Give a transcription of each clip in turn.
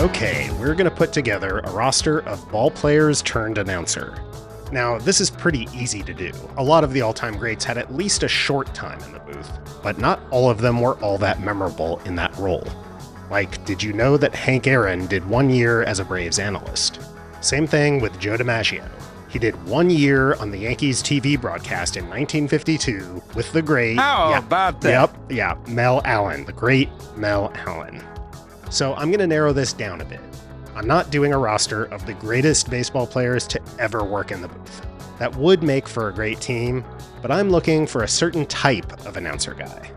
Okay, we're going to put together a roster of ball players turned announcer. Now, this is pretty easy to do. A lot of the all-time greats had at least a short time in the booth, but not all of them were all that memorable in that role. Like, did you know that Hank Aaron did 1 year as a Braves analyst? Same thing with Joe DiMaggio. He did 1 year on the Yankees TV broadcast in 1952 with the great... How about that? Mel Allen, the great Mel Allen. So I'm going to narrow this down a bit. I'm not doing a roster of the greatest baseball players to ever work in the booth. That would make for a great team, but I'm looking for a certain type of announcer guy.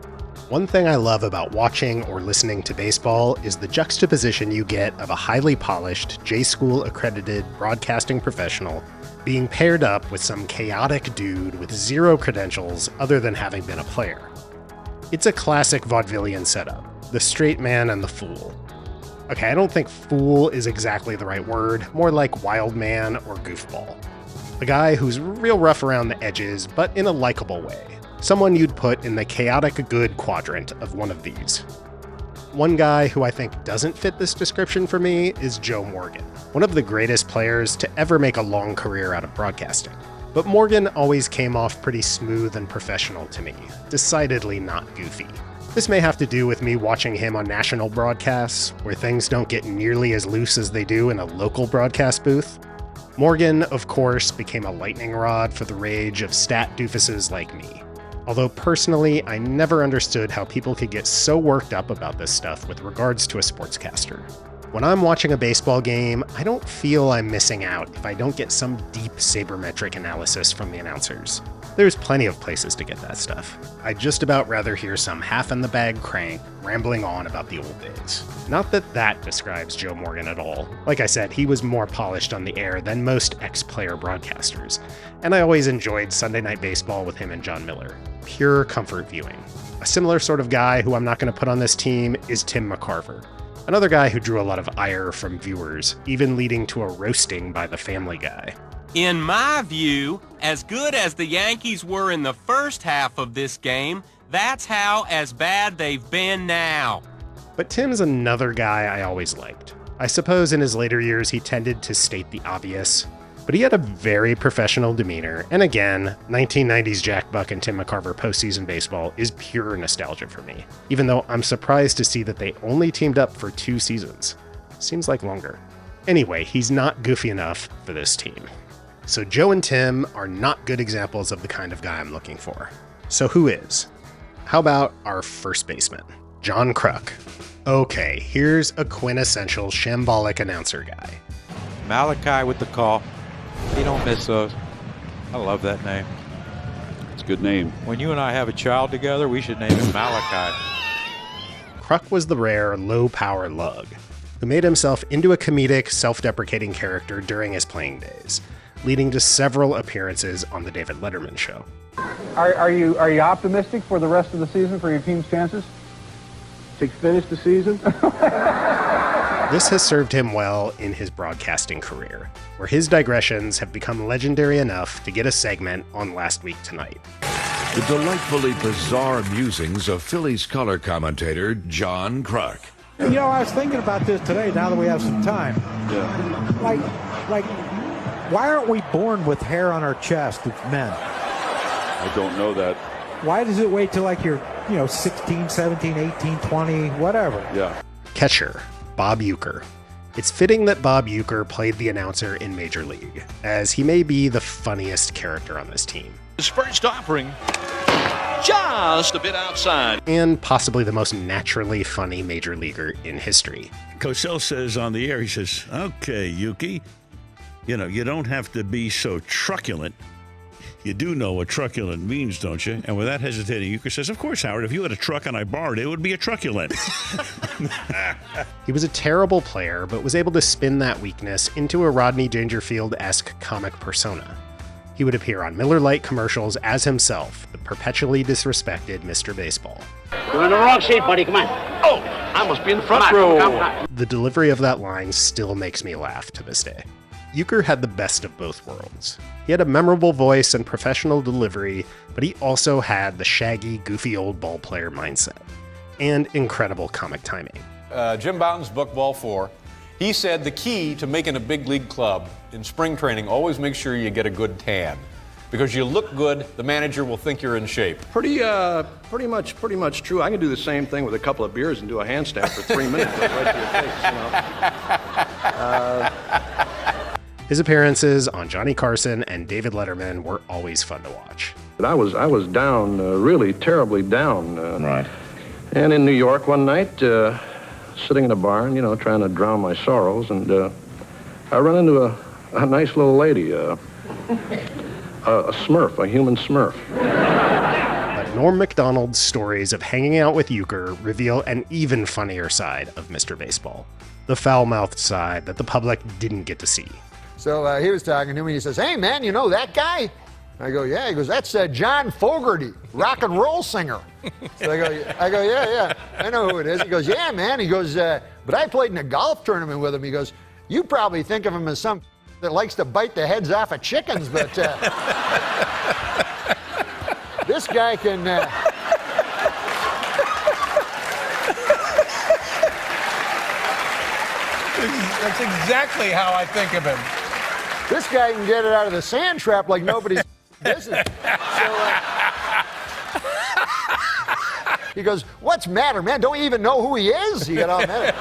One thing I love about watching or listening to baseball is the juxtaposition you get of a highly polished, J-School accredited broadcasting professional being paired up with some chaotic dude with zero credentials other than having been a player. It's a classic vaudevillian setup, the straight man and the fool. Okay, I don't think fool is exactly the right word, more like wild man or goofball. A guy who's real rough around the edges, but in a likable way. Someone you'd put in the chaotic good quadrant of one of these. One guy who I think doesn't fit this description for me is Joe Morgan, one of the greatest players to ever make a long career out of broadcasting. But Morgan always came off pretty smooth and professional to me, decidedly not goofy. This may have to do with me watching him on national broadcasts, where things don't get nearly as loose as they do in a local broadcast booth. Morgan, of course, became a lightning rod for the rage of stat doofuses like me. Although personally, I never understood how people could get so worked up about this stuff with regards to a sportscaster. When I'm watching a baseball game, I don't feel I'm missing out if I don't get some deep sabermetric analysis from the announcers. There's plenty of places to get that stuff. I'd just about rather hear some half-in-the-bag crank rambling on about the old days. Not that that describes Joe Morgan at all. Like I said, he was more polished on the air than most ex-player broadcasters, and I always enjoyed Sunday Night Baseball with him and John Miller. Pure comfort viewing. A similar sort of guy who I'm not going to put on this team is Tim McCarver. Another guy who drew a lot of ire from viewers, even leading to a roasting by the Family Guy. In my view, as good as the Yankees were in the first half of this game, that's how as bad they've been now. But Tim's another guy I always liked. I suppose in his later years he tended to state the obvious, but he had a very professional demeanor, and again, 1990s Jack Buck and Tim McCarver postseason baseball is pure nostalgia for me, even though I'm surprised to see that they only teamed up for 2 seasons. Seems like longer. Anyway, he's not goofy enough for this team. So Joe and Tim are not good examples of the kind of guy I'm looking for. So who is? How about our first baseman, John Kruk? Okay, here's a quintessential shambolic announcer guy. Malachi with the call. You don't miss those. I love that name. It's a good name. When you and I have a child together, we should name him Malachi. Kruk was the rare low-power lug who made himself into a comedic, self-deprecating character during his playing days, leading to several appearances on The David Letterman Show. Are you optimistic for the rest of the season, for your team's chances? To finish the season? This has served him well in his broadcasting career, where his digressions have become legendary enough to get a segment on Last Week Tonight. The delightfully bizarre musings of Phillies color commentator John Kruk. You know, I was thinking about this today, now that we have some time. Yeah. Like, why aren't we born with hair on our chest as men? I don't know that. Why does it wait till like you're, 16, 17, 18, 20, whatever? Yeah. Catcher, Bob Uecker. It's fitting that Bob Uecker played the announcer in Major League, as he may be the funniest character on this team. His first offering, just a bit outside. And possibly the most naturally funny Major Leaguer in history. Cosell says on the air, he says, "Okay, Yuki, you don't have to be so truculent. You do know what truculent means, don't you?" And without hesitating, Uecker says, "Of course, Howard. If you had a truck and I borrowed it, it would be a truculent." He was a terrible player, but was able to spin that weakness into a Rodney Dangerfield-esque comic persona. He would appear on Miller Lite commercials as himself, the perpetually disrespected Mr. Baseball. You're in the wrong seat, buddy. Come on. Oh, I must be in the front row. Come on. The delivery of that line still makes me laugh to this day. Uecker had the best of both worlds. He had a memorable voice and professional delivery, but he also had the shaggy, goofy old ball player mindset. And incredible comic timing. Jim Bouton's book, Ball 4, He said the key to making a big league club in spring training, always make sure you get a good tan. Because you look good, the manager will think you're in shape. Pretty much true. I can do the same thing with a couple of beers and do a handstand for 3 minutes. Right to your face, His appearances on Johnny Carson and David Letterman were always fun to watch. I was down, really terribly down. Right. And in New York one night, sitting in a barn, trying to drown my sorrows, and I run into a nice little lady, a smurf, a human smurf. But Norm Macdonald's stories of hanging out with Uecker reveal an even funnier side of Mr. Baseball. The foul-mouthed side that the public didn't get to see. So he was talking to me, he says, "Hey man, you know that guy?" I go, "Yeah." He goes, "That's John Fogerty, rock and roll singer." So I go, yeah, I know who it is. He goes, "Yeah, man." He goes, "But I played in a golf tournament with him." He goes, "You probably think of him as some that likes to bite the heads off of chickens, but this guy can." That's exactly how I think of him. This guy can get it out of the sand trap like nobody's business. He goes, "What's matter, man? Don't you even know who he is?" He got all mad.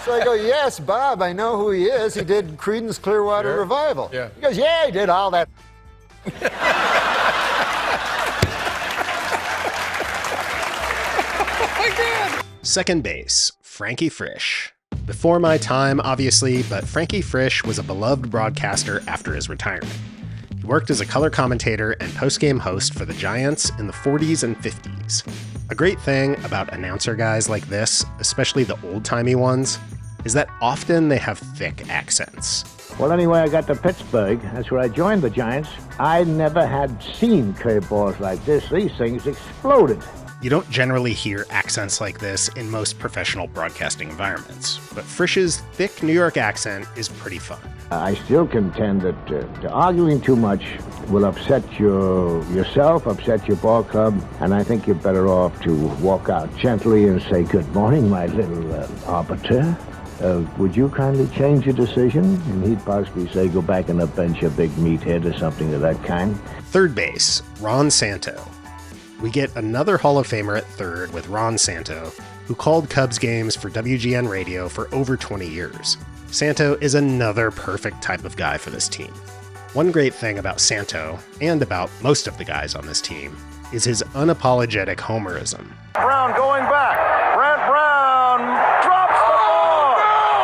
So I go, "Yes, Bob, I know who he is. He did Creedence Clearwater Revival." Yeah. He goes, "Yeah, he did all that." Oh my God. Second base, Frankie Frisch. Before my time, obviously, but Frankie Frisch was a beloved broadcaster after his retirement. He worked as a color commentator and post-game host for the Giants in the 40s and 50s. A great thing about announcer guys like this, especially the old-timey ones, is that often they have thick accents. Well, anyway, I got to Pittsburgh. That's where I joined the Giants. I never had seen curveballs like this. These things exploded. You don't generally hear accents like this in most professional broadcasting environments, but Frisch's thick New York accent is pretty fun. I still contend that arguing too much will upset yourself, upset your ball club, and I think you're better off to walk out gently and say, "Good morning, my little arbiter. Would you kindly change your decision?" And he'd possibly say, "Go back on the bench, you big meathead," or something of that kind. Third base, Ron Santo. We get another Hall of Famer at third with Ron Santo, who called Cubs games for WGN Radio for over 20 years. Santo is another perfect type of guy for this team. One great thing about Santo, and about most of the guys on this team, is his unapologetic homerism. Brown going back. Brent Brown drops the ball.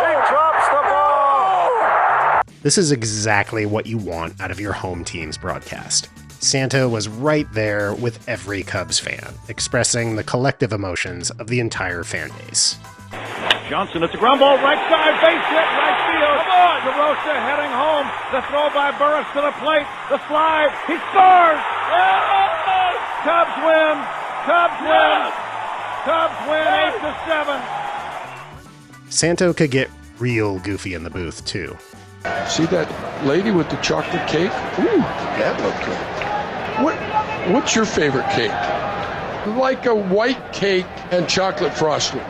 He drops the ball. This is exactly what you want out of your home team's broadcast. Santo was right there with every Cubs fan, expressing the collective emotions of the entire fan base. Johnson, it's a ground ball, right side, base hit, right field. Come on, DeRosa heading home. The throw by Burris to the plate. The slide, he scores. Cubs win. Cubs win. Cubs win 8-7. Santo could get real goofy in the booth too. See that lady with the chocolate cake? Ooh, that looked good. What's your favorite cake? Like a white cake and chocolate frosting,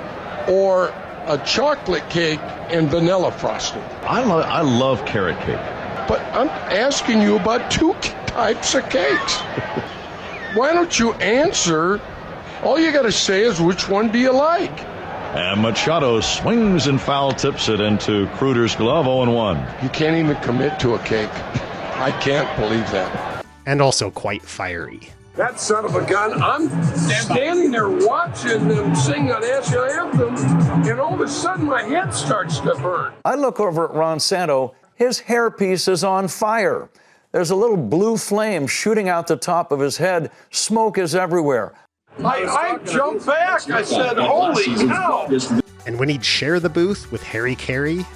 or a chocolate cake and vanilla frosting? I love carrot cake. But I'm asking you about two types of cakes. Why don't you answer? All you got to say is, which one do you like? And Machado swings and foul tips it into Kruder's glove, 0-1. You can't even commit to a cake. I can't believe that. And also quite fiery. That son of a gun, I'm standing there watching them sing an national anthem, and all of a sudden my head starts to burn. I look over at Ron Santo. His hairpiece is on fire. There's a little blue flame shooting out the top of his head. Smoke is everywhere. I jumped back. I said, "Holy cow!" And when he'd share the booth with Harry Carey,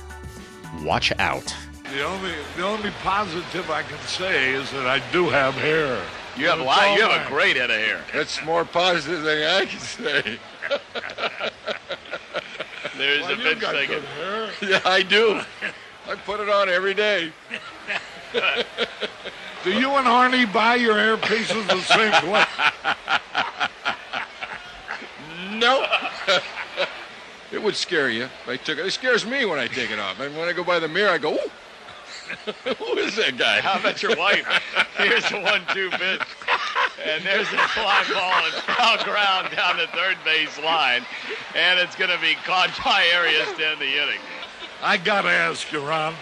watch out. The only positive I can say is that I do have hair. You have a great head of hair. It's more positive than I can say. There's a big second. Hair. Yeah, I do. I put it on every day. Do you and Arnie buy your hair pieces the same place? No. It would scare you. It scares me when I take it off. And when I go by the mirror, I go, ooh. Who is that guy? How about your wife? Here's the 1-2 pitch. And there's a fly ball and foul ground down the third base line. And it's going to be caught by Arias to end the inning. I got to ask you, Ron,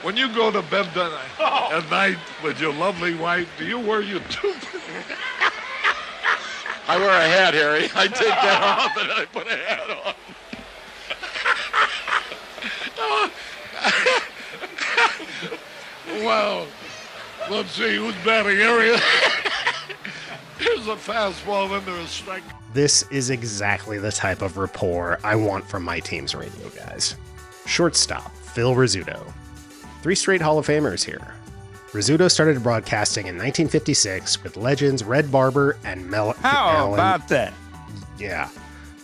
when you go to bed at night with your lovely wife, do you wear your tooth? I wear a hat, Harry. I take that off and I put a hat on. Wow. Let's see who's batting area. Here's a fastball, then there's a strike. This is exactly the type of rapport I want from my team's radio guys. Shortstop, Phil Rizzuto. 3 straight Hall of Famers here. Rizzuto started broadcasting in 1956 with legends Red Barber and Mel How Allen. about that? Yeah.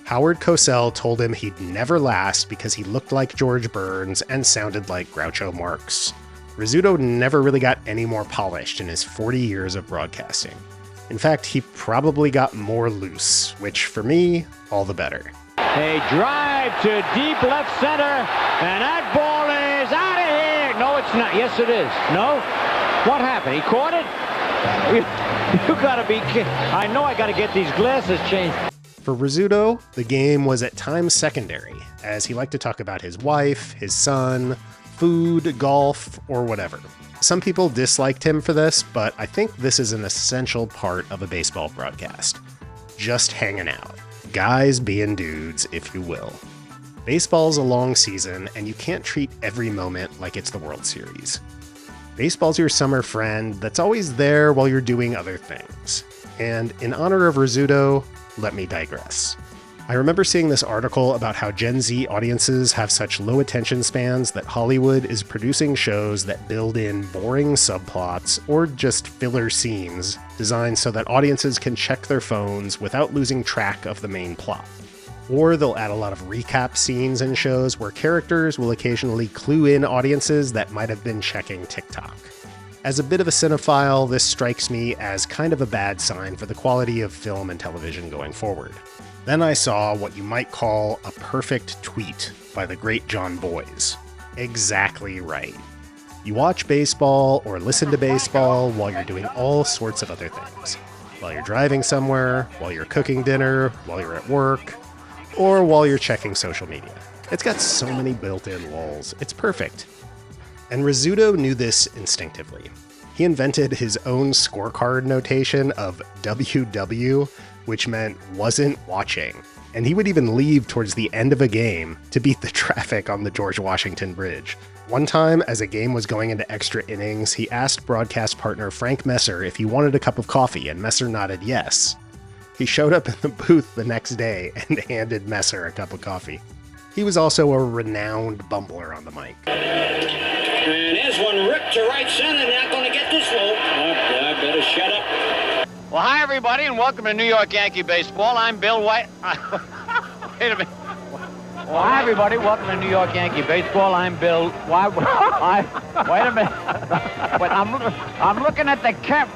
Howard Cosell told him he'd never last because he looked like George Burns and sounded like Groucho Marx. Rizzuto never really got any more polished in his 40 years of broadcasting. In fact, he probably got more loose, which for me, all the better. A drive to deep left center, and that ball is out of here. No, it's not. Yes, it is. No? What happened? He caught it? You gotta be kidding. I know I gotta get these glasses changed. For Rizzuto, the game was at times secondary, as he liked to talk about his wife, his son, food, golf, or whatever. Some people disliked him for this, but I think this is an essential part of a baseball broadcast. Just hanging out. Guys being dudes, if you will. Baseball's a long season, and you can't treat every moment like it's the World Series. Baseball's your summer friend that's always there while you're doing other things. And in honor of Rizzuto, let me digress. I remember seeing this article about how Gen Z audiences have such low attention spans that Hollywood is producing shows that build in boring subplots or just filler scenes designed so that audiences can check their phones without losing track of the main plot. Or they'll add a lot of recap scenes in shows where characters will occasionally clue in audiences that might have been checking TikTok. As a bit of a cinephile, this strikes me as kind of a bad sign for the quality of film and television going forward. Then I saw what you might call a perfect tweet by the great John Boyes. Exactly right. You watch baseball or listen to baseball while you're doing all sorts of other things. While you're driving somewhere, while you're cooking dinner, while you're at work, or while you're checking social media. It's got so many built-in lulls. It's perfect. And Rizzuto knew this instinctively. He invented his own scorecard notation of WW, which meant wasn't watching. And he would even leave towards the end of a game to beat the traffic on the George Washington Bridge. One time, as a game was going into extra innings, he asked broadcast partner Frank Messer if he wanted a cup of coffee, and Messer nodded yes. He showed up in the booth the next day and handed Messer a cup of coffee. He was also a renowned bumbler on the mic. And here's one ripped to right center. Not going to get this low. I better shut up. Well, hi, everybody, and welcome to New York Yankee Baseball. I'm Bill White. Wait a minute. Well, hi, everybody. Welcome to New York Yankee Baseball. I'm Bill. Wait a minute. But I'm looking at the cap.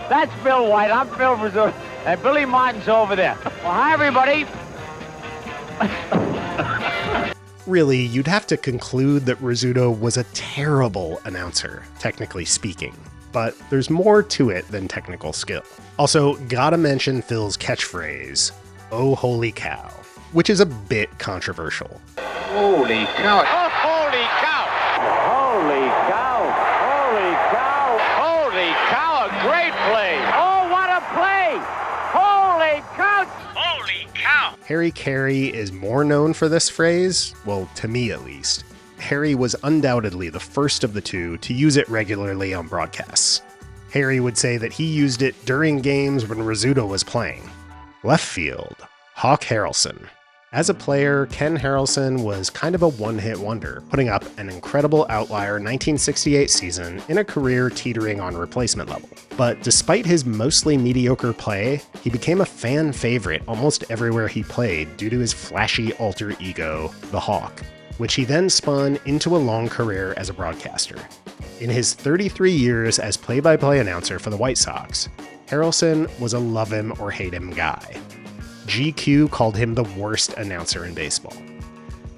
That's Bill White. I'm Phil Rizzuto. And Billy Martin's over there. Well, hi, everybody. Really, you'd have to conclude that Rizzuto was a terrible announcer, technically speaking. But there's more to it than technical skill. Also, gotta mention Phil's catchphrase, "Oh, holy cow," which is a bit controversial. Holy cow. Oh, holy cow. Holy cow. Holy cow. Holy cow. A great play. Oh, what a play. Holy cow. Holy cow. Harry Carey is more known for this phrase, well, to me at least. Harry was undoubtedly the first of the two to use it regularly on broadcasts. Harry would say that he used it during games when Rizzuto was playing. Left field, Hawk Harrelson. As a player, Ken Harrelson was kind of a one-hit wonder, putting up an incredible outlier 1968 season in a career teetering on replacement level. But despite his mostly mediocre play, he became a fan favorite almost everywhere he played due to his flashy alter ego, the Hawk, which he then spun into a long career as a broadcaster. In his 33 years as play-by-play announcer for the White Sox, Harrelson was a love him or hate him guy. GQ called him the worst announcer in baseball.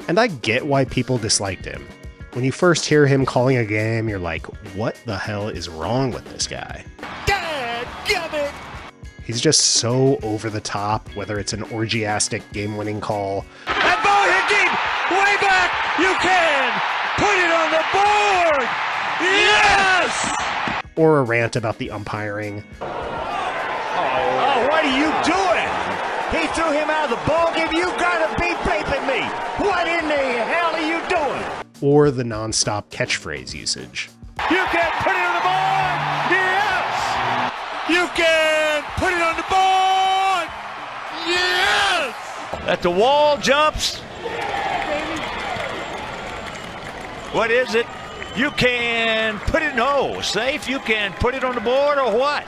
And I get why people disliked him. When you first hear him calling a game, you're like, what the hell is wrong with this guy? Dadgummit! He's just so over the top, whether it's an orgiastic game-winning call. And ball hit deep! Way back! You can! Put it on the board! Yes! Or a rant about the umpiring. Oh, what are you doing? He threw him out of the ball game. You gotta be vaping me! What in the hell are you doing? Or the non-stop catchphrase usage. You can put it on the board! Yes! You can put it on the board! Yes! At the wall jumps. What is it? You can put it, no, safe. You can put it on the board or what?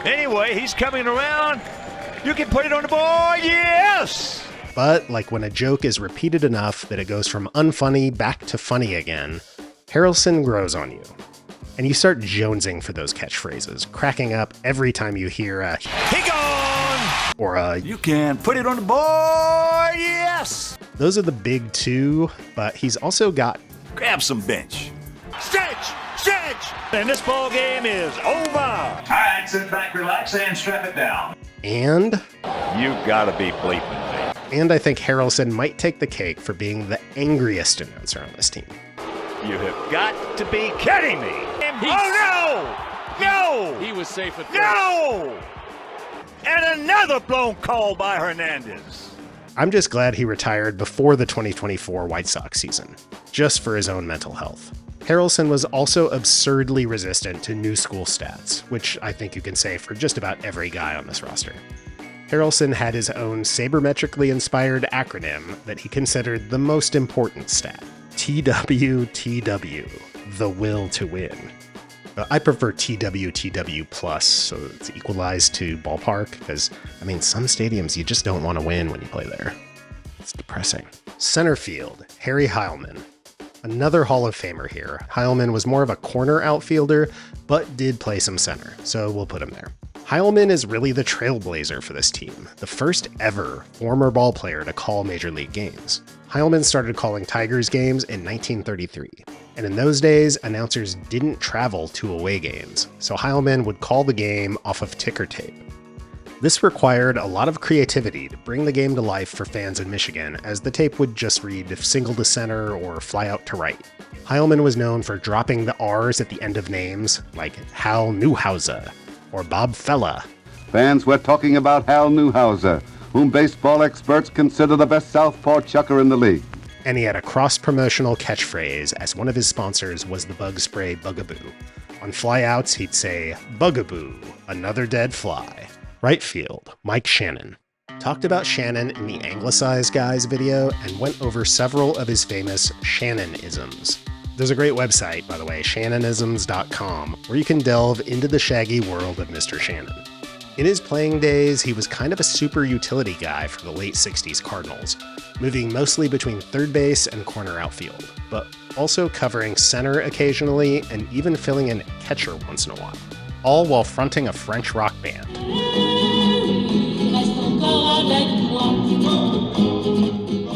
Anyway, he's coming around. You can put it on the board, yes! But like when a joke is repeated enough that it goes from unfunny back to funny again, Harrelson grows on you. And you start jonesing for those catchphrases, cracking up every time you hear a "He gone!" or a "You can put it on the board, yes!" Those are the big two, but he's also got "Grab some bench. Stretch! Stretch!" And this ball game is over. All right, sit back, relax, and strap it down. and You gotta be bleeping me. And I think Harrelson might take the cake for being the angriest announcer on this team. You have got to be kidding me. Oh, no! No! He was safe at third. No! And another blown call by Hernandez. I'm just glad he retired before the 2024 White Sox season, just for his own mental health. Harrelson was also absurdly resistant to new school stats, which I think you can say for just about every guy on this roster. Harrelson had his own sabermetrically inspired acronym that he considered the most important stat. TWTW, the will to win. I prefer TWTW plus, so it's equalized to ballpark, because, I mean, some stadiums you just don't want to win when you play there. It's depressing. Center field, Harry Heilmann. Another Hall of Famer here. Heilmann was more of a corner outfielder, but did play some center, so we'll put him there. Heilmann is really the trailblazer for this team, the first ever former ball player to call Major League games. Heilmann started calling Tigers games in 1933, and in those days, announcers didn't travel to away games, so Heilmann would call the game off of ticker tape. This required a lot of creativity to bring the game to life for fans in Michigan, as the tape would just read single to center or fly out to right. Heilmann was known for dropping the R's at the end of names, like Hal Newhouser or Bob Fella. Fans, we're talking about Hal Newhouser, whom baseball experts consider the best southpaw chucker in the league. And he had a cross-promotional catchphrase, as one of his sponsors was the bug spray Bugaboo. On flyouts, he'd say, "Bugaboo, another dead fly." Right field, Mike Shannon. Talked about Shannon in the Anglicized Guys video and went over several of his famous Shannon-isms. There's a great website, by the way, shannonisms.com, where you can delve into the shaggy world of Mr. Shannon. In his playing days, he was kind of a super utility guy for the late 60s Cardinals, moving mostly between third base and corner outfield, but also covering center occasionally and even filling in catcher once in a while, all while fronting a French rock band.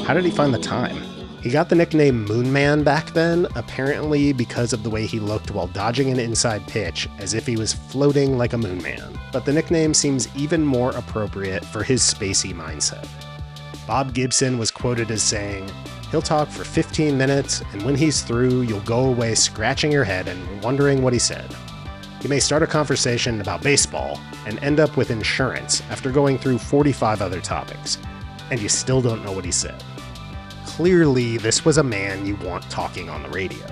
How did he find the time? He got the nickname Moon Man back then, apparently because of the way he looked while dodging an inside pitch, as if he was floating like a moon man. But the nickname seems even more appropriate for his spacey mindset. Bob Gibson was quoted as saying, "He'll talk for 15 minutes, and when he's through, you'll go away scratching your head and wondering what he said. He may start a conversation about baseball and end up with insurance after going through 45 other topics, and you still don't know what he said." Clearly, this was a man you want talking on the radio.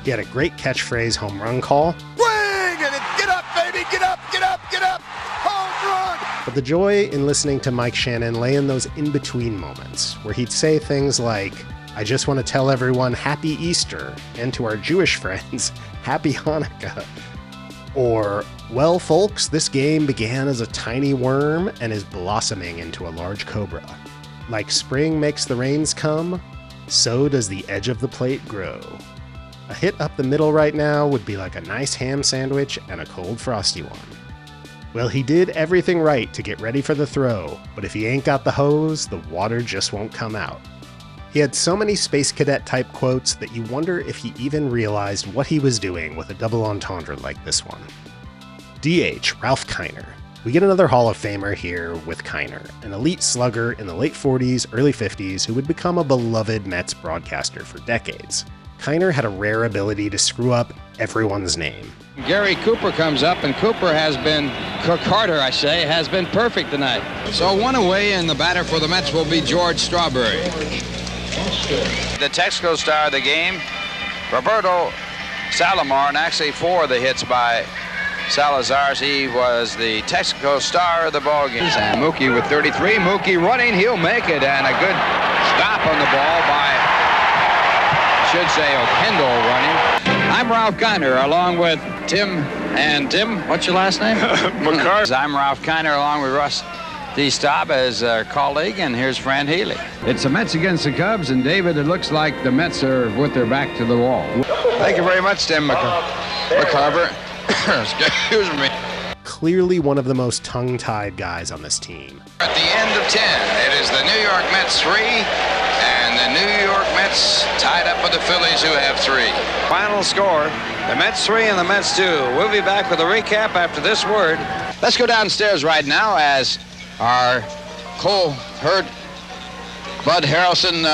He had a great catchphrase home run call. Swing and get up, baby, get up, get up, get up, home run! But the joy in listening to Mike Shannon lay in those in-between moments, where he'd say things like, "I just want to tell everyone Happy Easter, and to our Jewish friends, Happy Hanukkah." Or, "Well, folks, this game began as a tiny worm and is blossoming into a large cobra. Like spring makes the rains come, so does the edge of the plate grow. A hit up the middle right now would be like a nice ham sandwich and a cold frosty one." Well, he did everything right to get ready for the throw, but if he ain't got the hose, the water just won't come out. He had so many Space Cadet type quotes that you wonder if he even realized what he was doing with a double entendre like this one. DH, Ralph Kiner. We get another Hall of Famer here with Kiner, an elite slugger in the late 40s, early 50s who would become a beloved Mets broadcaster for decades. Kiner had a rare ability to screw up everyone's name. Gary Cooper comes up, and Cooper has been, Carter I say, has been perfect tonight. So one away, and the batter for the Mets will be George Strawberry. The Texaco star of the game, Roberto Salomar, and actually 4 of the hits by Salazar. He was the Texaco star of the ball game. And Mookie with 33. Mookie running, he'll make it, and a good stop on the ball by, should say, O'Kendall running. I'm Ralph Kiner, along with Tim, what's your last name? McCarthy. I'm Ralph Kiner, along with Russ D. Staub as our colleague, and here's Fran Healy. It's the Mets against the Cubs, and David, it looks like the Mets are with their back to the wall. Thank you very much, Tim McCarver. Excuse me. Clearly one of the most tongue-tied guys on this team. At the end of 10, it is the New York Mets 3, and the New York Mets tied up with the Phillies, who have 3. Final score, the Mets 3 and the Mets 2. We'll be back with a recap after this word. Let's go downstairs right now as our co-herd Bud Harrelson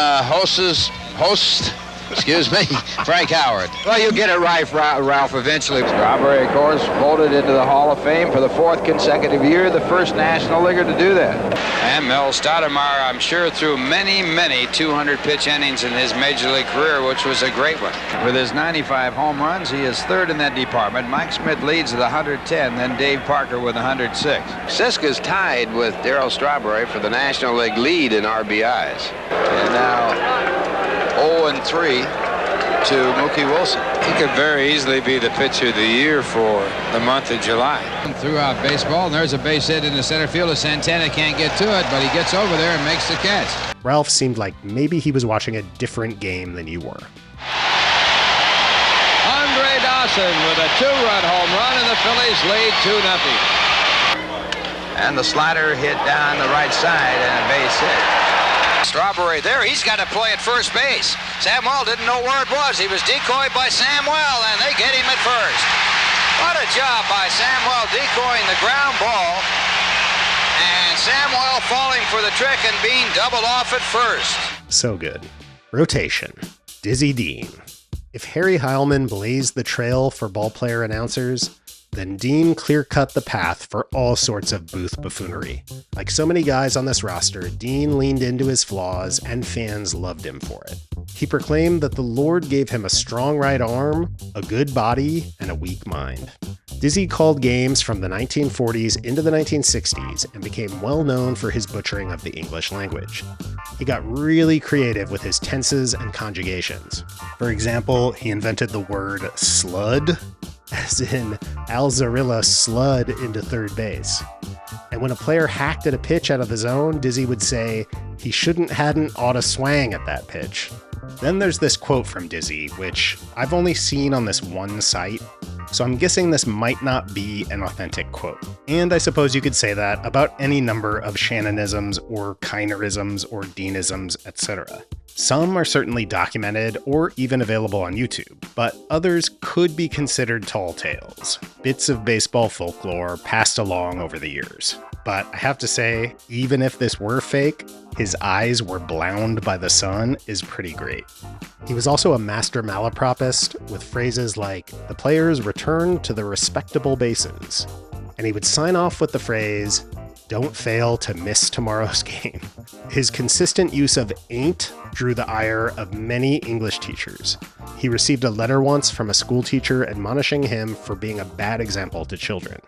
host, excuse me, Frank Howard. Well, you'll get it right, Ralph, eventually. Strawberry, of course, voted into the Hall of Fame for the 4th consecutive year, the first National Leaguer to do that. And Mel Stoudemire, I'm sure, threw many, many 200-pitch innings in his Major League career, which was a great one. With his 95 home runs, he is 3rd in that department. Mike Smith leads with 110, then Dave Parker with 106. Siska's tied with Darryl Strawberry for the National League lead in RBIs. And now 0-3 to Mookie Wilson. He could very easily be the pitcher of the year for the month of July. Throughout baseball, and there's a base hit in the center field. Santana can't get to it, but he gets over there and makes the catch. Ralph seemed like maybe he was watching a different game than you were. Andre Dawson with a 2-run home run, and the Phillies lead 2-0. And the slider hit down the right side and a base hit. Strawberry there, he's got to play at first base. Samuel didn't know where it was. He was decoyed by Samuel, and they get him at first. What a job by Samuel decoying the ground ball, and Samuel falling for the trick and being doubled off at first. So good. Rotation. Dizzy Dean. If Harry Heilmann blazed the trail for ballplayer announcers, then Dean clear-cut the path for all sorts of booth buffoonery. Like so many guys on this roster, Dean leaned into his flaws, and fans loved him for it. He proclaimed that the Lord gave him a strong right arm, a good body, and a weak mind. Dizzy called games from the 1940s into the 1960s and became well known for his butchering of the English language. He got really creative with his tenses and conjugations. For example, he invented the word slud, as in Alzarilla slud into third base. And when a player hacked at a pitch out of the zone, Dizzy would say, he hadn't oughta swang at that pitch. Then there's this quote from Dizzy, which I've only seen on this one site, so I'm guessing this might not be an authentic quote. And I suppose you could say that about any number of Shannonisms or Kinerisms or Deanisms, etc. Some are certainly documented or even available on YouTube, but others could be considered tall tales, bits of baseball folklore passed along over the years. But I have to say, even if this were fake, his eyes were blowned by the sun is pretty great. He was also a master malapropist with phrases like, the players return to the respectable bases. And he would sign off with the phrase, don't fail to miss tomorrow's game. His consistent use of ain't drew the ire of many English teachers. He received a letter once from a school teacher admonishing him for being a bad example to children.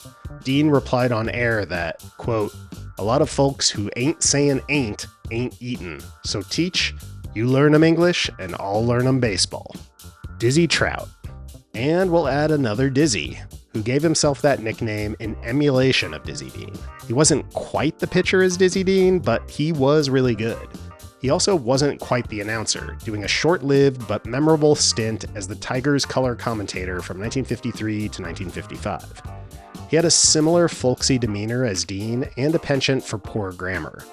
Dean replied on air that, quote, a lot of folks who ain't saying ain't eatin'. So teach, you learn 'em English, and I'll learn 'em baseball. Dizzy Trout. And we'll add another Dizzy, who gave himself that nickname in emulation of Dizzy Dean. He wasn't quite the pitcher as Dizzy Dean, but he was really good. He also wasn't quite the announcer, doing a short-lived but memorable stint as the Tigers color commentator from 1953 to 1955. He had a similar folksy demeanor as Dean and a penchant for poor grammar.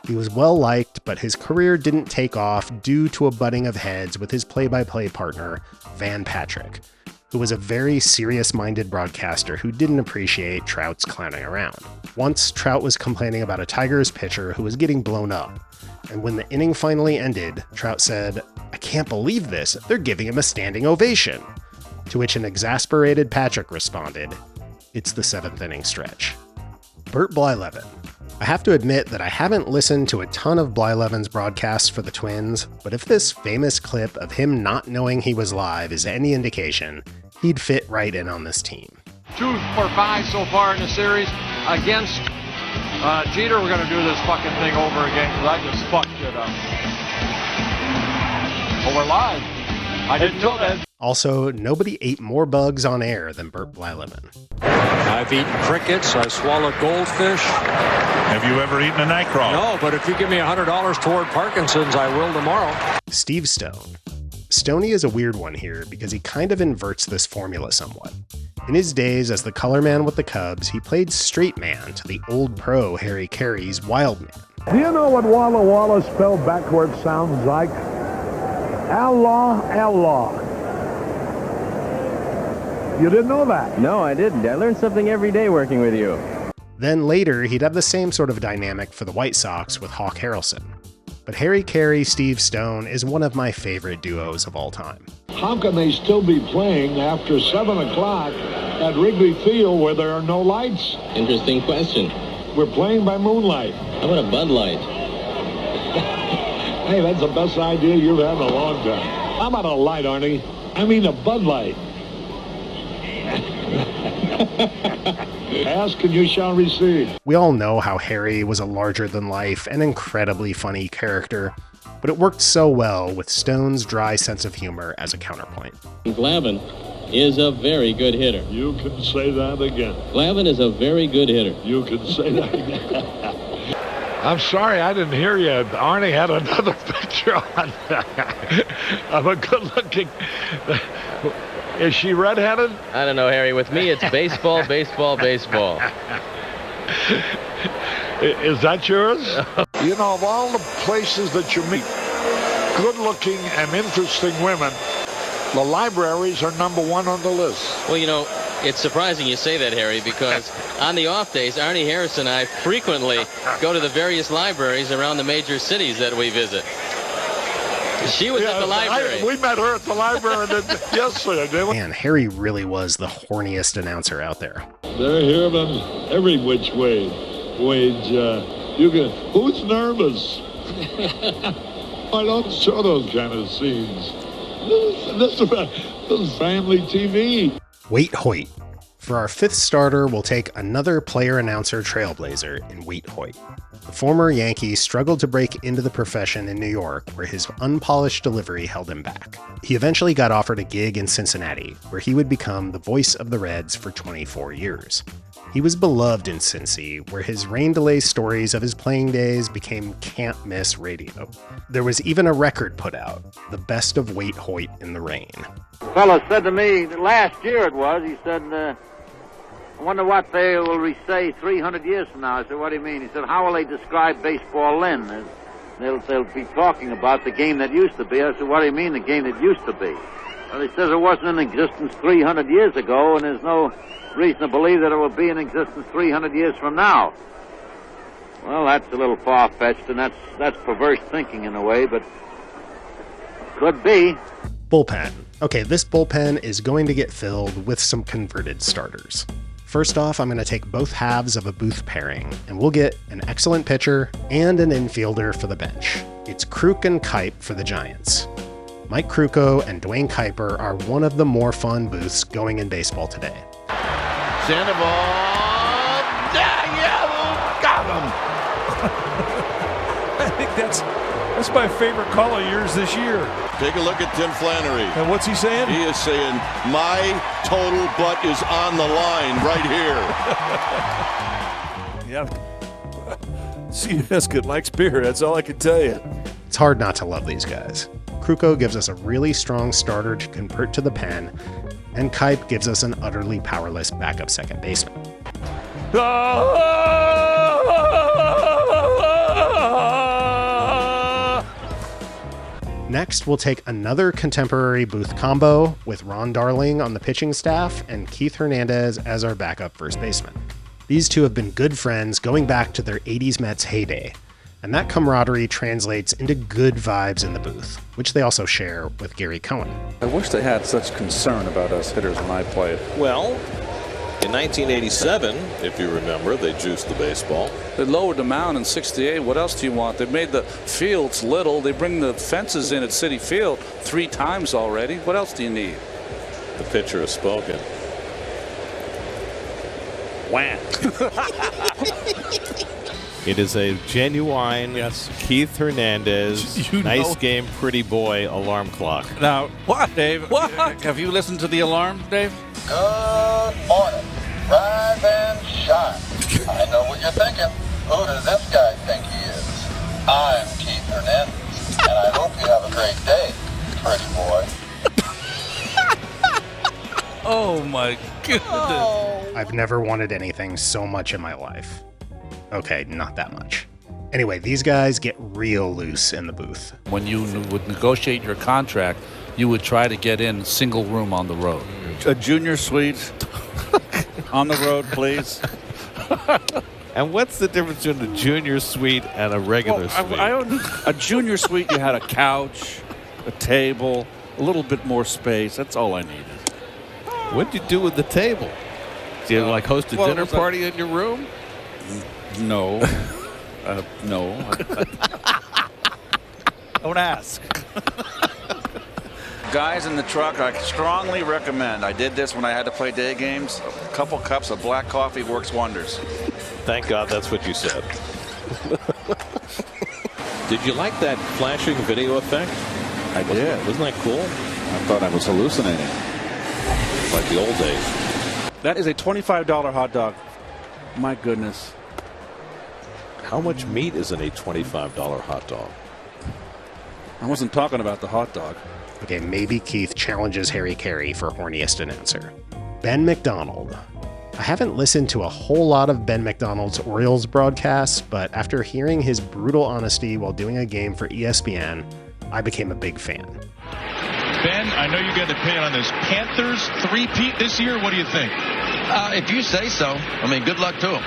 He was well liked, but his career didn't take off due to a butting of heads with his play-by-play partner, Van Patrick, who was a very serious-minded broadcaster who didn't appreciate Trout's clowning around. Once, Trout was complaining about a Tigers pitcher who was getting blown up, and when the inning finally ended, Trout said, "I can't believe this, they're giving him a standing ovation." To which an exasperated Patrick responded, "It's the 7th inning stretch." Bert Blyleven. I have to admit that I haven't listened to a ton of Blyleven's broadcasts for the Twins, but if this famous clip of him not knowing he was live is any indication, he'd fit right in on this team. 2 for 5 so far in the series against Jeter. We're going to do this fucking thing over again because I just fucked it up. Oh, we're live. I didn't know that. Also, nobody ate more bugs on air than Bert Blyleven. I've eaten crickets. I swallowed goldfish. Have you ever eaten a nightcrawler? No, but if you give me $100 toward Parkinson's, I will tomorrow. Steve Stone. Stoney is a weird one here because he kind of inverts this formula somewhat. In his days as the color man with the Cubs, he played straight man to the old pro Harry Carey's wild man. Do you know what Walla Walla spelled backwards sounds like? Allah, Allah. You didn't know that? No, I didn't. I learn something every day working with you. Then later, he'd have the same sort of dynamic for the White Sox with Hawk Harrelson. But Harry Carey, Steve Stone is one of my favorite duos of all time. How can they still be playing after 7 o'clock at Wrigley Field where there are no lights? Interesting question. We're playing by moonlight. How about a Bud Light? Hey, that's the best idea you've had in a long time. How about a light, Arnie? I mean a Bud Light. Ask and you shall receive. We all know how Harry was a larger-than-life and incredibly funny character, but it worked so well with Stone's dry sense of humor as a counterpoint. Blyleven is a very good hitter. You can say that again. Blyleven is a very good hitter. You can say that again. I'm sorry, I didn't hear you. Arnie had another picture on of a good-looking... Is she redheaded? I don't know, Harry. With me, it's baseball, baseball, baseball. Is that yours? You know, of all the places that you meet good-looking and interesting women, the libraries are #1 on the list. Well, you know, it's surprising you say that, Harry, because on the off days, Arnie Harris and I frequently go to the various libraries around the major cities that we visit. She was at the library. We met her at the library yesterday, didn't we? Man, Harry really was the horniest announcer out there. They're hearing every which way. Who's nervous? I don't show those kind of scenes. This is family TV. Waite Hoyt. For our 5th starter, we'll take another player-announcer trailblazer in Waite Hoyt. The former Yankee struggled to break into the profession in New York, where his unpolished delivery held him back. He eventually got offered a gig in Cincinnati, where he would become the voice of the Reds for 24 years. He was beloved in Cincy, where his rain delay stories of his playing days became can't-miss radio. There was even a record put out, the best of Waite Hoyt in the rain. A fellow said to me last year he said, I wonder what they will say 300 years from now. I said, what do you mean? He said, how will they describe baseball then? They'll be talking about the game that used to be. I said, what do you mean the game that used to be? Well, he says it wasn't in existence 300 years ago, and there's no reason to believe that it will be in existence 300 years from now. Well, that's a little far-fetched, and that's perverse thinking in a way, but could be. Bullpen. Okay, this bullpen is going to get filled with some converted starters. First off, I'm going to take both halves of a Booth pairing, and we'll get an excellent pitcher and an infielder for the bench. It's Kruk and Kuiper for the Giants. Mike Krukow and Duane Kuiper are one of the more fun Booths going in baseball today. Sandoval. Got him. I think that's my favorite call of yours this year. Take a look at Tim Flannery. And what's he saying? He is saying, my total butt is on the line right here. Yeah. See, that's good. Mike's beer. That's all I can tell you. It's hard not to love these guys. Krukow gives us a really strong starter to convert to the pen, and Kuiper gives us an utterly powerless backup second baseman. Next, we'll take another contemporary booth combo with Ron Darling on the pitching staff and Keith Hernandez as our backup first baseman. These two have been good friends going back to their 80s Mets heyday, and that camaraderie translates into good vibes in the booth, which they also share with Gary Cohen. I wish they had such concern about us hitters when I played. Well, in 1987, if you remember, they juiced the baseball. They lowered the mound in 68. What else do you want? They made the fields little. They bring the fences in at Citi Field 3 times already. What else do you need? The pitcher has spoken. Wham! It is a genuine Keith Hernandez, nice game, pretty boy alarm clock. Now, what, Dave? What? Have you listened to the alarm, Dave? Good morning. Rise and shine. I know what you're thinking. Who does this guy think he is? I'm Keith Hernandez, and I hope you have a great day, pretty boy. Oh, my goodness. Oh. I've never wanted anything so much in my life. Okay, not that much. Anyway, these guys get real loose in the booth. When you would negotiate your contract, you would try to get in single room on the road. A junior suite on the road, please. And what's the difference between a junior suite and a regular suite? A junior suite, you had a couch, a table, a little bit more space. That's all I needed. What'd you do with the table? Did you host a dinner party in your room? No. No. Don't ask. Guys in the truck, I strongly recommend. I did this when I had to play day games. A couple cups of black coffee works wonders. Thank God that's what you said. Did you like that flashing video effect? I did. Wasn't that cool? I thought I was hallucinating. Like the old days. That is a $25 hot dog. My goodness. How much meat is in a $25 hot dog? I wasn't talking about the hot dog. Okay, maybe Keith challenges Harry Carey for horniest announcer. Ben McDonald. I haven't listened to a whole lot of Ben McDonald's Orioles broadcasts, but after hearing his brutal honesty while doing a game for ESPN, I became a big fan. Ben, I know you got an opinion on this. Panthers three-peat this year? What do you think? If you say so. I mean, good luck to them.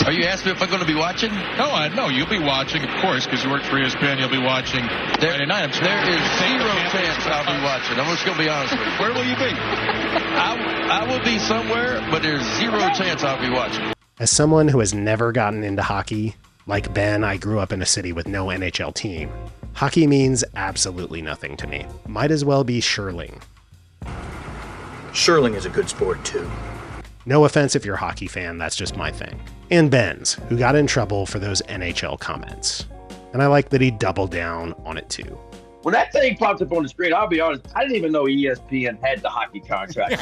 Are you asking me if I'm going to be watching? No, you'll be watching, of course, because you work for ESPN. You'll be watching Friday night. There is zero chance I'll be watching. I'm just going to be honest with you. Where will you be? I will be somewhere, but there's zero chance I'll be watching. As someone who has never gotten into hockey, like Ben, I grew up in a city with no NHL team. Hockey means absolutely nothing to me. Might as well be Shirling. Shirling is a good sport, too. No offense if you're a hockey fan, that's just my thing. And Ben's, who got in trouble for those NHL comments. And I like that he doubled down on it too. When that thing popped up on the screen, I'll be honest, I didn't even know ESPN had the hockey contract.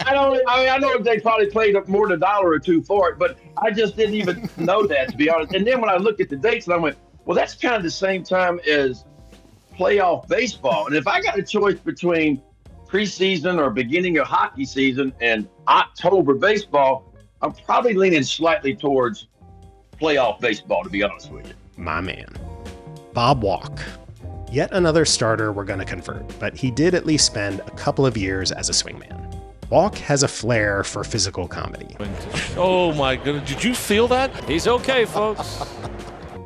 I know they probably paid up more than $1 or $2 for it, but I just didn't even know that, to be honest. And then when I looked at the dates, and I went, well, that's kind of the same time as playoff baseball. And if I got a choice between preseason or beginning of hockey season and October baseball, I'm probably leaning slightly towards playoff baseball, to be honest with you. My man. Bob Walk. Yet another starter we're going to convert, but he did at least spend a couple of years as a swingman. Walk has a flair for physical comedy. Oh my goodness, did you feel that? He's okay, folks.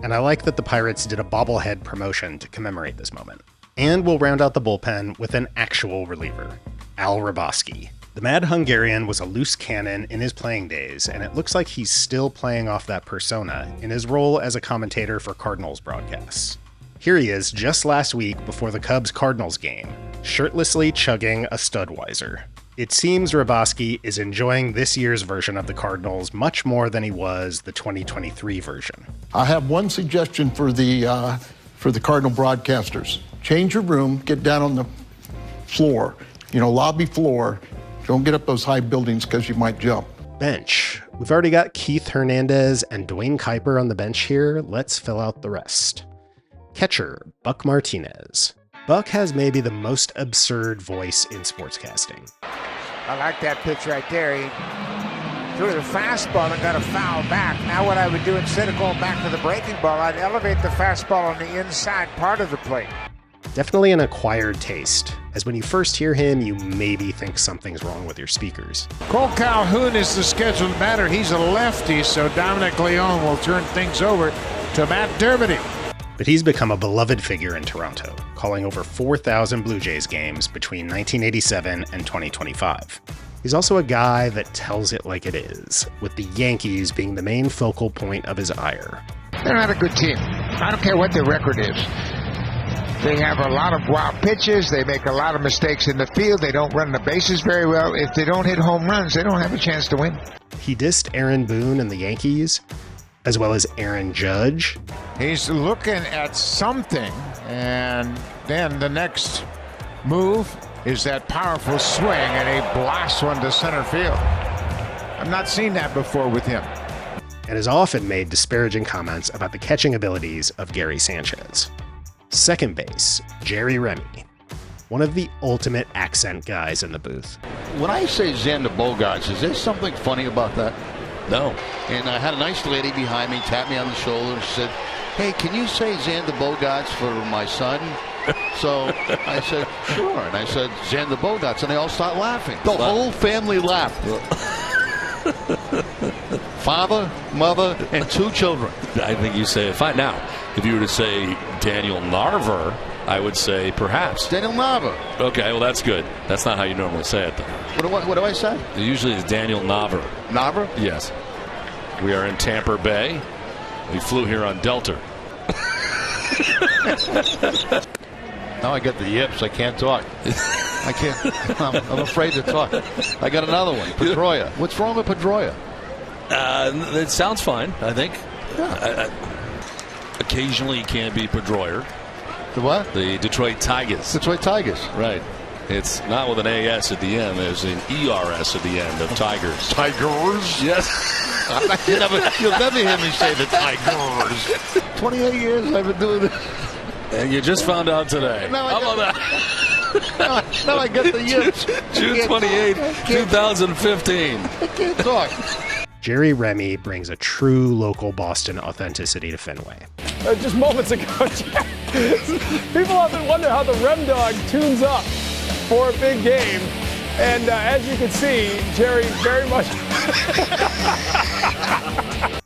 And I like that the Pirates did a bobblehead promotion to commemorate this moment. And we'll round out the bullpen with an actual reliever, Hrabosky. The Mad Hungarian was a loose cannon in his playing days, and it looks like he's still playing off that persona in his role as a commentator for Cardinals broadcasts. Here he is just last week before the Cubs-Cardinals game, shirtlessly chugging a Studweiser. It seems Hrabosky is enjoying this year's version of the Cardinals much more than he was the 2023 version. I have one suggestion for the Cardinal broadcasters. Change your room, get down on the floor, lobby floor. Don't get up those high buildings because you might jump. Bench. We've already got Keith Hernandez and Duane Kuiper on the bench here. Let's fill out the rest. Catcher, Buck Martinez. Buck has maybe the most absurd voice in sportscasting. I like that pitch right there. threw the fastball and got a foul back. Now what I would do, instead of going back to the breaking ball, I'd elevate the fastball on the inside part of the plate. Definitely an acquired taste, as when you first hear him, you maybe think something's wrong with your speakers. Cole Calhoun is the scheduled batter. He's a lefty, so Dominic Leone will turn things over to Matt Dermody. But he's become a beloved figure in Toronto, calling over 4,000 Blue Jays games between 1987 and 2025. He's also a guy that tells it like it is, with the Yankees being the main focal point of his ire. They're not a good team. I don't care what their record is. They have a lot of wild pitches. They make a lot of mistakes in the field. They don't run the bases very well. If they don't hit home runs, they don't have a chance to win. He dissed Aaron Boone and the Yankees, as well as Aaron Judge. He's looking at something, and then the next move is that powerful swing, and he blasts one to center field. I've not seen that before with him. And has often made disparaging comments about the catching abilities of Gary Sanchez. Second base, Jerry Remy, one of the ultimate accent guys in the booth. When I say Xander Bogaerts, is there something funny about that? No. And I had a nice lady behind me tap me on the shoulder and she said, "Hey, can you say Xander Bogaerts for my son?" So I said, "Sure." And I said, "Xander Bogaerts," and they all start laughing. The whole family laughed. Father, mother, and 2 children. I think you say it fine. Now, if you were to say Daniel Narver, I would say perhaps. Daniel Narver. Okay, well, that's good. That's not how you normally say it, though. What do I say? Usually it's Daniel Narver. Narver? Yes. We are in Tampa Bay. We flew here on Delta. Now I get the yips. I can't talk. I can't. I'm afraid to talk. I got another one. Pedroia. What's wrong with Pedroia? It sounds fine, I think. Yeah. Occasionally it can be Pedroia. The what? The Detroit Tigers. Detroit Tigers. Right. It's not with an AS at the end. There's an ERS at the end of Tigers. Tigers? Yes. You'll never hear me say the Tigers. 28 years I've been doing this. And you just found out today. How about that? Now I get the yips. June 28, 2015. I can't talk. Jerry Remy brings a true local Boston authenticity to Fenway. Just moments ago, people often wonder how the Rem Dog tunes up for a big game. And as you can see, Jerry very much...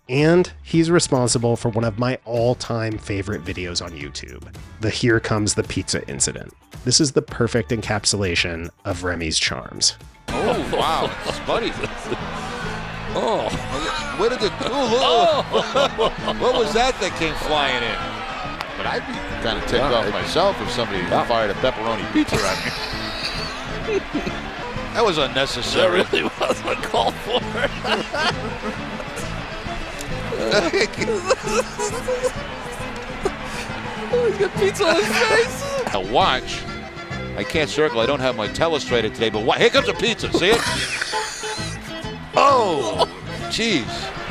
And he's responsible for one of my all-time favorite videos on YouTube, the Here Comes the Pizza incident. This is the perfect encapsulation of Remy's charms. Oh, wow. Spuddy. Oh. Where did what was that came flying in? But I'd be kind of ticked off myself if somebody fired a pepperoni pizza at me. That was unnecessary. That really was uncalled for. He's got pizza on his face. A watch. I can't circle. I don't have my telestrator today, but here comes a pizza. See it? Oh, jeez.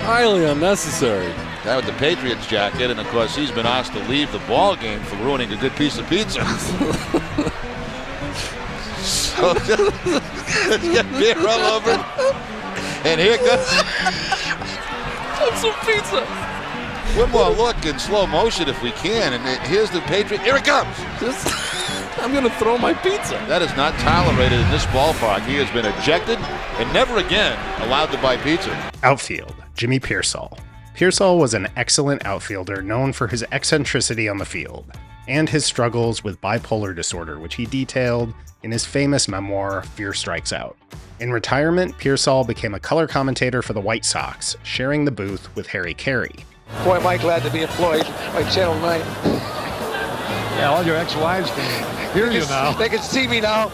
Highly unnecessary. That with the Patriots jacket, and of course he's been asked to leave the ball game for ruining a good piece of pizza. So let's get beer all over. And here goes. Have some pizza. One more look in slow motion if we can, and here's the Patriot. Here it comes. I'm going to throw my pizza. That is not tolerated in this ballpark. He has been ejected and never again allowed to buy pizza. Outfield, Jimmy Piersall. Piersall was an excellent outfielder known for his eccentricity on the field and his struggles with bipolar disorder, which he detailed in his famous memoir, Fear Strikes Out. In retirement, Piersall became a color commentator for the White Sox, sharing the booth with Harry Carey. Boy, am I glad to be employed by Channel 9. Yeah, all your ex-wives can hear you now. They can see me now.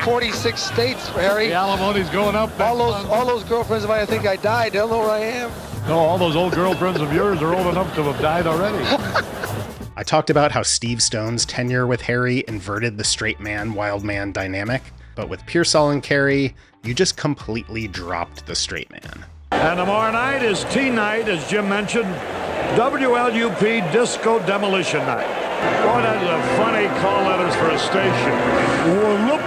46 states, Harry. The alimony's going up. All those girlfriends of mine, I think I died. They'll know where I am. No, all those old girlfriends of yours are old enough to have died already. I talked about how Steve Stone's tenure with Harry inverted the straight man, wild man dynamic, but with Piersall and Carey, you just completely dropped the straight man. And tomorrow night is T-Night, as Jim mentioned, WLUP Disco Demolition Night. Boy, that's a funny call letters for a station. Whoop.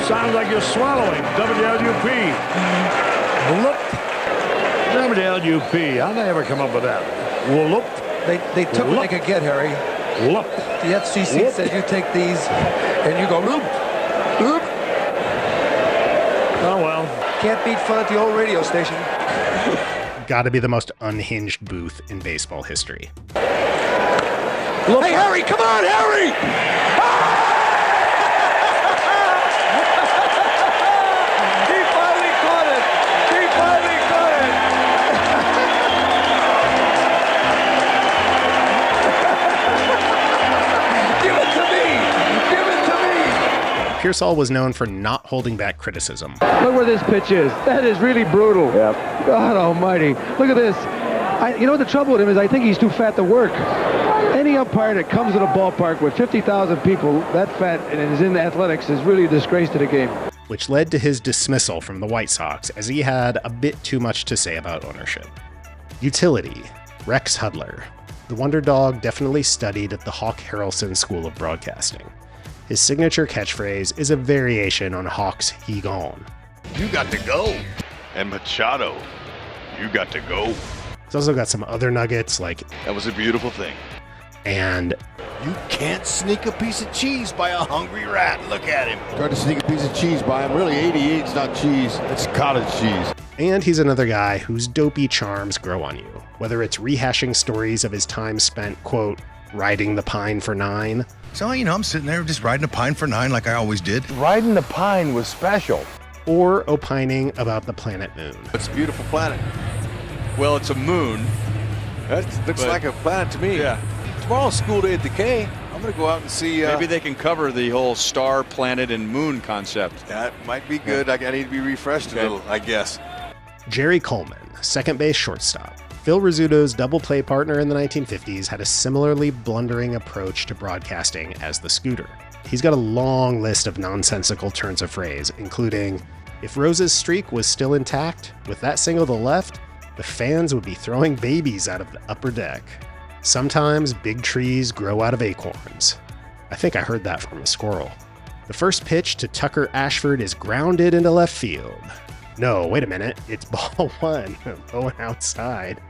Sounds like you're swallowing. WLUP. Whooped. Remember the LUP. How'd they ever come up with that? Whooped. They took what they could get, Harry. Whooped. The FCC said you take these and you go loop, loop. Oh, well. Can't beat fun at the old radio station. Gotta be the most unhinged booth in baseball history. Hey, Harry, come on, Harry! He finally caught it! He finally caught it! Give it to me! Give it to me! Piersall was known for not holding back criticism. Look where this pitch is. That is really brutal. Yep. God almighty. Look at this. You know what the trouble with him is? I think he's too fat to work. Any umpire that comes to the ballpark with 50,000 people that fat and is in athletics is really a disgrace to the game. Which led to his dismissal from the White Sox, as he had a bit too much to say about ownership. Utility. Rex Hudler. The Wonder Dog definitely studied at the Hawk Harrelson School of Broadcasting. His signature catchphrase is a variation on Hawk's "He Gone." You got to go. And Machado, you got to go. He's also got some other nuggets like, that was a beautiful thing. And you can't sneak a piece of cheese by a hungry rat. Look at him. Tried to sneak a piece of cheese by him. Really, 88's not cheese. It's cottage cheese. And he's another guy whose dopey charms grow on you. Whether it's rehashing stories of his time spent, quote, riding the pine for 9. So, I'm sitting there just riding a pine for 9 like I always did. Riding the pine was special. Or opining about the planet Moon. It's a beautiful planet. Well, it's a moon. That looks like a planet to me. Yeah. Tomorrow's school day at Decay. I'm going to go out and see... Maybe they can cover the whole star, planet, and moon concept. That might be good. I need to be refreshed a little, I guess. Jerry Coleman, second base shortstop. Phil Rizzuto's double play partner in the 1950s had a similarly blundering approach to broadcasting as the Scooter. He's got a long list of nonsensical turns of phrase, including, if Rose's streak was still intact, with that single to left, the fans would be throwing babies out of the upper deck. Sometimes big trees grow out of acorns. I think I heard that from a squirrel. The first pitch to Tucker Ashford is grounded into left field. No, wait a minute, it's ball 1, going outside.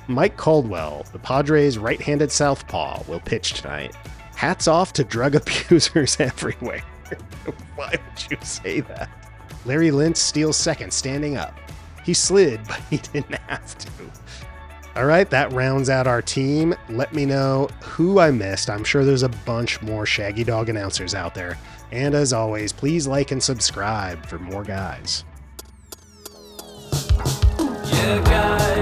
Mike Caldwell, the Padres' right-handed southpaw, will pitch tonight. Hats off to drug abusers everywhere. Why would you say that? Larry Lintz steals second standing up. He slid, but he didn't have to. All right, that rounds out our team. Let me know who I missed. I'm sure there's a bunch more Shaggy Dog announcers out there. And as always, please like and subscribe for more guys. Yeah, guys.